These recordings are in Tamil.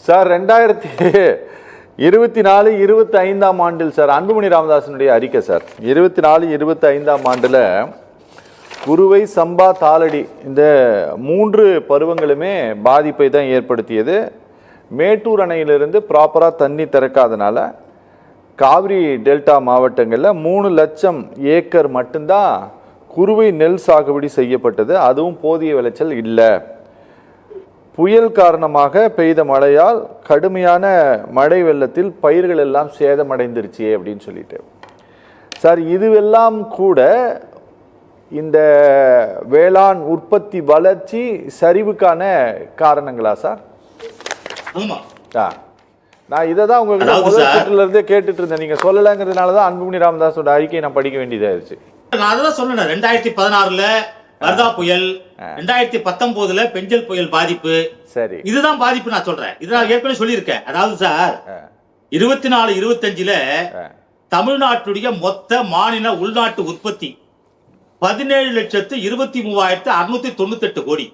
சார் 2024-25 ஆண்டில் சார் அன்புமணி ராமதாசனுடைய அறிக்கை சார் 24-25 ஆண்டில் குறுவை சம்பா தாளடி இந்த 3 பருவங்களுமே பாதிப்பை தான் ஏற்படுத்தியது. மேட்டூர் அணையிலிருந்து ப்ராப்பராக தண்ணி திறக்காதனால காவிரி டெல்டா மாவட்டங்களில் 3 லட்சம் ஏக்கர் மட்டும்தான் குறுவை நெல் சாகுபடி செய்யப்பட்டது. அதுவும் போதிய விளைச்சல் இல்லை. புயல் காரணமாக பெய்த மழையால் கடுமையான மழை வெள்ளத்தில் பயிர்கள் எல்லாம் சேதமடைந்துருச்சு அப்படின்னு சொல்லிட்டு சார், இதுவெல்லாம் கூட இந்த வேளாண் உற்பத்தி வளர்ச்சி சரிவுக்கான காரணங்களா சார்? நான் இதை தான் உங்ககிட்ட முதல் சுற்றுல இருந்தே கேட்டுட்டு இருந்தேன். நீங்க சொல்லலைங்கிறதுனால தான் அன்புமணி ராமதாஸோட அறிக்கையை நான் படிக்க வேண்டியதாயிருச்சு. நான் அதான் சொன்னேன், 2016 வர்தா புயல், 2019 பெஞ்சல் புயல் பாதிப்பு. சரி, இதுதான் பாதிப்பு நான் சொல்றேன். இது நான் ஏற்கனவே சொல்லியிருக்கேன். அதாவது சார் 24-25 தமிழ்நாட்டுடைய மொத்த மாநில உள்நாட்டு உற்பத்தி 17,23,698 கோடி.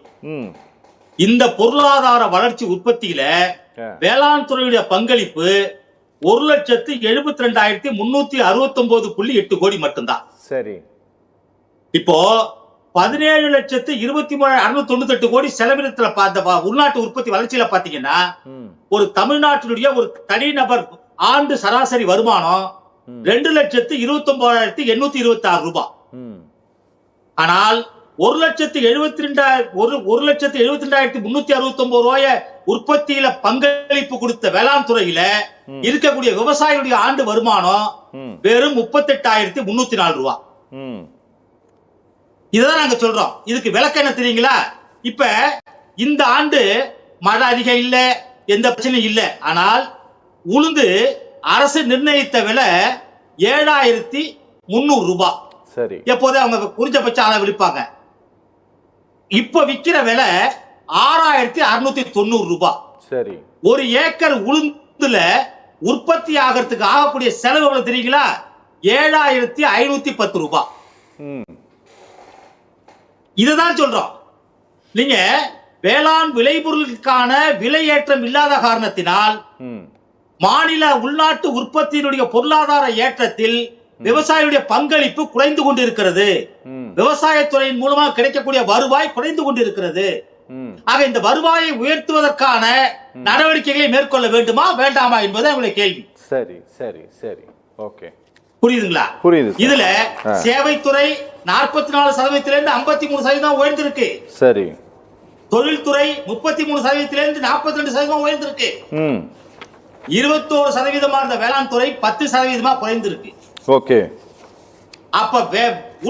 இந்த பொருளாதார வளர்ச்சி உற்பத்தியில வேளாண் துறையுடைய பங்களிப்பு 1,72,369.8 கோடி மட்டும்தான். சரி, இப்போ 17,23,698 கோடி செலவினத்துல பார்த்த உள்நாட்டு உற்பத்தி வளர்ச்சியில பாத்தீங்கன்னா ஒரு தமிழ்நாட்டினுடைய ஒரு தனிநபர் ஆண்டு சராசரி வருமானம் 2,29,826 ரூபாய். ஆனால் 1,72,369 ரூபாய உற்பத்தியில பங்களிப்பு கொடுத்த வேளாண் துறையில இருக்கக்கூடிய விவசாயிகளுடைய ஆண்டு வருமானம் வெறும் 38,304 ரூபாய். இதுதான் நாங்க சொல்றோம். இதுக்கு விளக்கம் என்ன தெரியுங்களா? இப்ப இந்த ஆண்டு மழை அதிகம் இல்ல, எந்த பிரச்சனையும் இல்ல. ஆனால் உளுந்து அரசு நிர்ணயித்த விலை 7,300 ரூபாய். சரி, எப்போதே அவங்க குறைஞ்சபட்ச அளவு விற்பாங்க. இப்ப விக்கிற விலை 6,690 ரூபாய். சரி, ஒரு ஏக்கர் உளுந்துல உற்பத்தி ஆகிறதுக்கு ஆகக்கூடிய செலவு எவ்வளவு தெரியுங்களா? 7,510 ரூபாய். இதுதான் சொல்றோம். நீங்க வேளாண் விளைபொருளுக்கான விலையேற்றம் இல்லாத காரணத்தினால் மாநில உள்நாட்டு உற்பத்தியினுடைய பொருளாதார ஏற்றத்தில் விவசாயியுடைய பங்களிப்பு குறைந்து கொண்டிருக்கிறது. விவசாயத்துறையின் மூலமாக கிடைக்கக்கூடிய வருவாய் குறைந்து கொண்டிருக்கிறது. ஆக இந்த வருவாயை உயர்த்துவதற்கான நடவடிக்கைகளை மேற்கொள்ள வேண்டுமா வேண்டாமா என்பது உங்களுடைய கேள்வி. சரி சரி சரி, ஓகே, புரியுதுங்களா? புரியுது. இதுல சேவைத்துறை 44% 53% உயர்ந்திருக்கு. சரி, தொழில்துறை 33% 42% உயர்ந்திருக்கு. 21% இருந்த வேளாண் துறை 10% குறைந்திருக்கு. ஓகே, அப்ப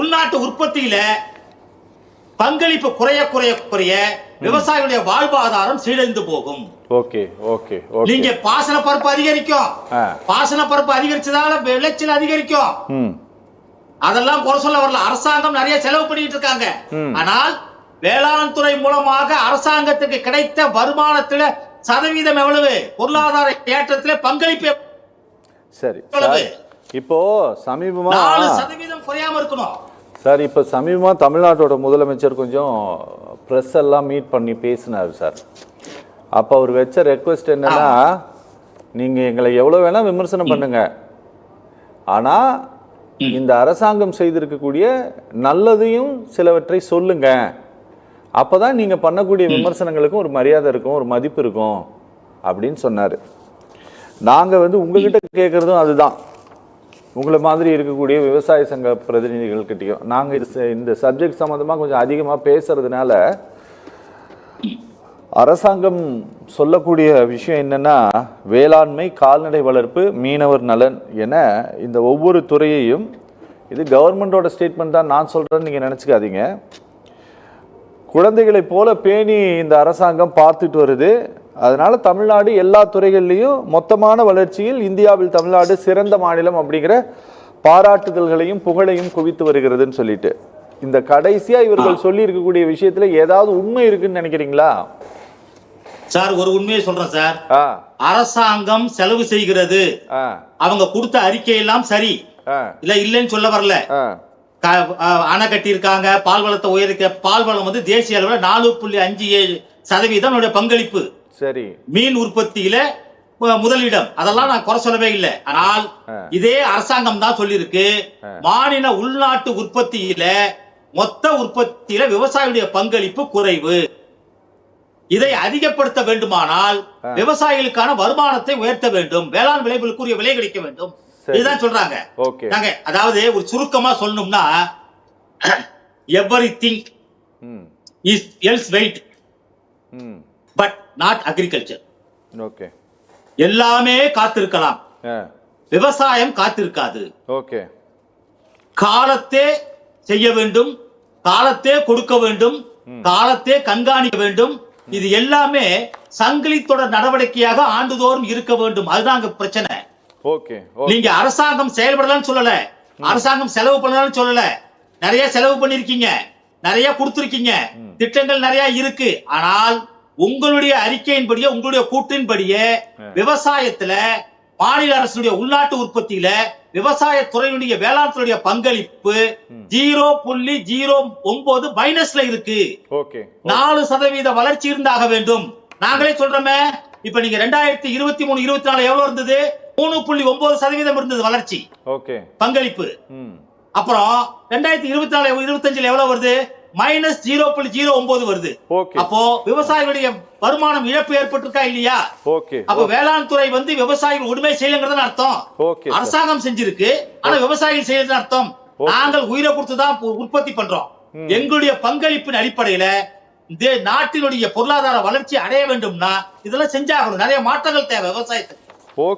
உள்நாட்டு உற்பத்தியில பங்களிப்பு குறைய குறைய குறைய விவசாயிகளுடைய வாழ்வாதாரம் சீரழிந்து போகும். ஓகே ஓகே, நீங்க பாசன பரப்பு அதிகரிக்கும், பாசன பரப்பு அதிகரிச்சதால விளைச்சல் அதிகரிக்கும். அதெல்லாம் குறை சொல்ல வரல. அரசாங்கம் நிறைய செலவு பண்ணிட்டு இருக்காங்க. ஆனால் வேளாண் துறை மூலமாக அரசாங்கத்துக்கு கிடைத்த வருமானத்துல சதவீதம் எவ்வளவு? பொருளாதார ஏற்றத்துல பங்களிப்பு சரி இப்போ சமீபமா 4% குறையாம இருக்கணும் சார். இப்போ சமீபமா தமிழ்நாட்டோட முதலமைச்சர் கொஞ்சம் பிரஸ் எல்லாம் மீட் பண்ணி பேசினார் சார். அப்போ அவர் வச்ச ரெக்வெஸ்ட் என்னன்னா, நீங்க எங்களை எவ்வளவு வேணா விமர்சனம் பண்ணுங்க, ஆனா இந்த அரசாங்கம் செய்திருக்கக்கூடிய நல்லதையும் சிலவற்றை சொல்லுங்க. அப்பதான் நீங்க பண்ணக்கூடிய விமர்சனங்களுக்கும் ஒரு மரியாதை இருக்கும், ஒரு மதிப்பு இருக்கும் அப்படின்னு சொன்னாரு. நாங்க உங்ககிட்ட கேட்கறதும் அதுதான். உங்களை மாதிரி இருக்கக்கூடிய விவசாய சங்க பிரதிநிதிகள்கிட்டையும் நாங்கள் இந்த சப்ஜெக்ட் சம்மந்தமாக கொஞ்சம் அதிகமாக பேசுறதுனால அரசாங்கம் சொல்லக்கூடிய விஷயம் என்னன்னா, வேளாண்மை, கால்நடை வளர்ப்பு, மீனவர் நலன் என இந்த ஒவ்வொரு துறையையும், இது கவர்மெண்டோட ஸ்டேட்மெண்ட் தான் நான் சொல்றேன்னு நீங்க நினைச்சுக்காதீங்க, குழந்தைகளை போல பேணி இந்த அரசாங்கம் பார்த்துட்டு வருது. அதனால தமிழ்நாடு எல்லா துறைகள்லையும் மொத்தமான வளர்ச்சியில் இந்தியாவில் தமிழ்நாடு சிறந்த மாநிலம் அப்படிங்கிற பாராட்டுதல்களையும் புகழையும் குவித்து வருகிறதுன்னு சொல்லிட்டு, இந்த கடைசியா இவர்கள் சொல்லி இருக்கக்கூடிய விஷயத்துல ஏதாவது உண்மை இருக்குன்னு நினைக்கிறீங்களா சார்? ஒரு உண்மையை சொல்றேன் சார். அரசாங்கம் செலவு செய்கிறது, அவங்க கொடுத்த அறிக்கையெல்லாம் சரி இல்ல இல்லைன்னு சொல்ல வரல. அணை கட்டியிருக்காங்க, பால்வளத்தை உயர்க்க, பால்வளம் தேசிய அளவில் 4.57% பங்களிப்பு. சரி. மீன் உற்பத்தியில முதலிடம், அதெல்லாம் நான் குறை சொல்லவே இல்லை. ஆனால் இதே அரசாங்கம் தான் சொல்லியிருக்கு, மாநில உள்நாட்டு உற்பத்தியில மொத்த உற்பத்தியில விவசாயிகளுடைய பங்களிப்பு குறைவு. இதை அதிகப்படுத்த வேண்டுமானால் விவசாயிகளுக்கான வருமானத்தை உயர்த்த வேண்டும், வேளாண் விளைபொருளுக்குரிய விலை கிடைக்க வேண்டும். இதுதான் சொல்றாங்க. அதாவது ஒரு சுருக்கமா சொல்லணும்னா, everything is else wait but not agriculture. Okay. எல்லாமே காத்திருக்கலாம், விவசாயம் காத்திருக்காது. ஓகே. காலத்தே செய்ய வேண்டும், காலத்தே கொடுக்க வேண்டும், காலத்தே கண்காணிக்க வேண்டும். இது எல்லாமே சங்கிலி தொடர் நடவடிக்கையாக ஆண்டுதோறும் இருக்க வேண்டும். அதுதான் அங்க பிரச்சனை. ஓகே. நீங்க அரசாங்கம் செயல்படலாம்னு சொல்லல, அரசாங்கம் செலவு பண்ணலாம்னு சொல்லல. நிறைய செலவு பண்ணிருக்கீங்க, நிறைய கொடுத்திருக்கீங்க, திட்டங்கள் நிறைய இருக்கு. ஆனால் உங்களுடைய அறிக்கையின்படியே, உங்களுடைய கூற்றின்படியே விவசாயத்துல மாநில அரசுடைய உள்நாட்டு உற்பத்தியில விவசாய துறையினுடைய வேளாண் துறையுடைய பங்களிப்பு 0.09 மைனஸ்ல இருக்கு. 4% வளர்ச்சி இருந்தாக வேண்டும். நாங்களே சொல்றோமே, இப்ப நீங்க 2023-24 எவ்வளவு இருந்தது? 3.9% இருந்தது வளர்ச்சி பங்களிப்பு. அப்புறம் 2024-25 எவ்வளவு வருது? -0.09 வருது. அப்போ விவசாயிகளுடைய வருமானம் இழப்பு ஏற்பட்டிருக்கா இல்லையா? அப்ப வேளாண் துறை விவசாயிகள் உரிமை செய்யலங்கிறது அர்த்தம். அரசாங்கம் செஞ்சிருக்கு, ஆனா விவசாயிகள் செய்யறது அர்த்தம் நாங்கள் உயிரை கொடுத்துதான் உற்பத்தி பண்றோம். எங்களுடைய பங்களிப்பின் அடிப்படையில இந்த நாட்டினுடைய பொருளாதார வளர்ச்சி அடைய வேண்டும்னா இதெல்லாம் செஞ்சாகணும். நிறைய மாற்றங்கள் தேவை, விவசாயத்துக்கு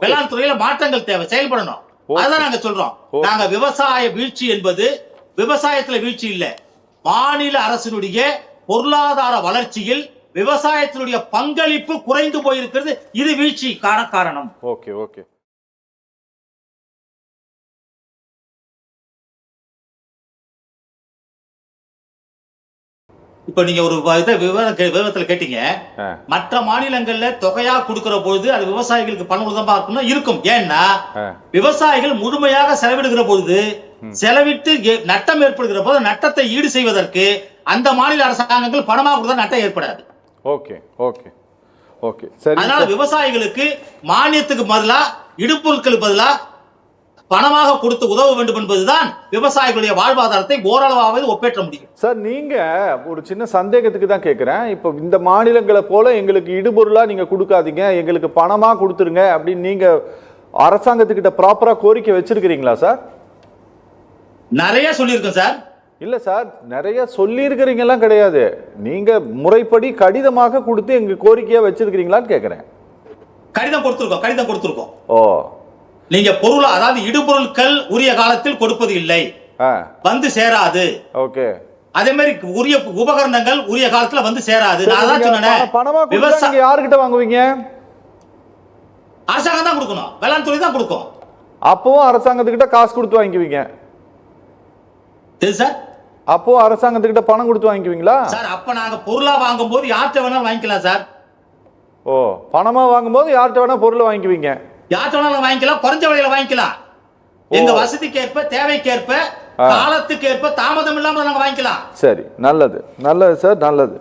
வேளாண் துறையில மாற்றங்கள் தேவை, செயல்படணும். அதான் நாங்க சொல்றோம். நாங்க விவசாய வீழ்ச்சி என்பது விவசாயத்துல வீழ்ச்சி இல்ல, மாநில அரசினுடைய பொருளாதார வளர்ச்சியில் விவசாயத்தினுடைய பங்களிப்பு குறைந்து போயிருக்கிறது, இது வீழ்ச்சி காரணம். ஓகே. ஓகே. இப்ப நீங்க ஒரு விவரத்துல கேட்டீங்க, மற்ற மாநிலங்கள்ல தொகையா கொடுக்கிற பொழுது அது விவசாயிகளுக்கு பணமுதமா இருக்கும்னா இருக்கும். ஏன்னா விவசாயிகள் முழுமையாக செலவிடுகிற பொழுது, செலவிட்டு நட்டம் ஏற்படுகிற போது நட்டத்தை ஈடு செய்வதற்கு அந்த மாநில அரசாங்கங்கள் பணமாக கொடுத்தா நட்டம் ஏற்படாது. அதனால விவசாயிகளுக்கு மானியத்துக்கு பதிலா இடுபொருட்களுக்கு பதிலா பணமாக கொடுத்து உதவ வேண்டும் என்பதுதான் விவசாயிகளுடைய வாழ்வாதாரத்தை ஓரளவாவது ஒப்பேற்ற முடியும். சார், நீங்க ஒரு சின்ன சந்தேகத்துக்கு தான் கேட்கிறேன். இப்போ இந்த மாநிலங்களை போல எங்களுக்கு இடுபொருளா நீங்க கொடுக்காதீங்க, எங்களுக்கு பணமா கொடுத்துருங்க அப்படின்னு நீங்க அரசாங்கத்துக்கிட்ட ப்ராப்பரா கோரிக்கை வச்சிருக்கிறீங்களா சார்? நிறைய சொல்லியிருக்கோம் சார். இல்ல சார், நிறைய சொல்லி இருக்கிறீங்கலாம் கிடையாது, நீங்க முறைப்படி கடிதமாக கொடுத்து எங்க கோரிக்கையா வச்சிருக்கிறீங்களான்னு கேட்கிறேன். கடிதம் கொடுத்திருக்கோம். ஓ, நீங்க பொருள், அதாவது இடுபொருட்கள் உரிய காலத்தில் கொடுப்பது இல்லை, வந்து சேராது. ஓகே. அதே மாதிரி உரிய உபகரணங்கள் உரிய காலத்துல வந்து சேராது. நான் தான் சொன்னேன், பணமா விவசாயி யார்கிட்ட வாங்குவீங்க? அரசாங்கம் தான் கொடுக்கணும், வேளாண் துறை தான் கொடுக்கும். அப்பவும் அரசாங்கத்துக்கிட்ட காசு கொடுத்து வாங்கிக்குவீங்க சார்? அப்போ அரசாங்கத்துக்கிட்ட பணம் கொடுத்து வாங்கிக்குவீங்களா சார்? அப்ப நாங்க பொருளா வாங்கும் போது யார்கிட்ட வேணாலும் வாங்கிக்கலாம் சார். ஓ, பணமா வாங்கும் போது யார்கிட்ட வேணா பொருளை வாங்கிக்குவீங்க? யார்கிட்ட வேணாலும் வாங்கிக்கலாம், குறைஞ்ச விலையில வாங்கிக்கலாம். எங்க வசதிக்கேற்ப, தேவைக்கேற்ப, காலத்துக்கு ஏற்ப, தாமதம் இல்லாம நாங்க வாங்கிக்கலாம். சரி, நல்லது சார், நல்லது.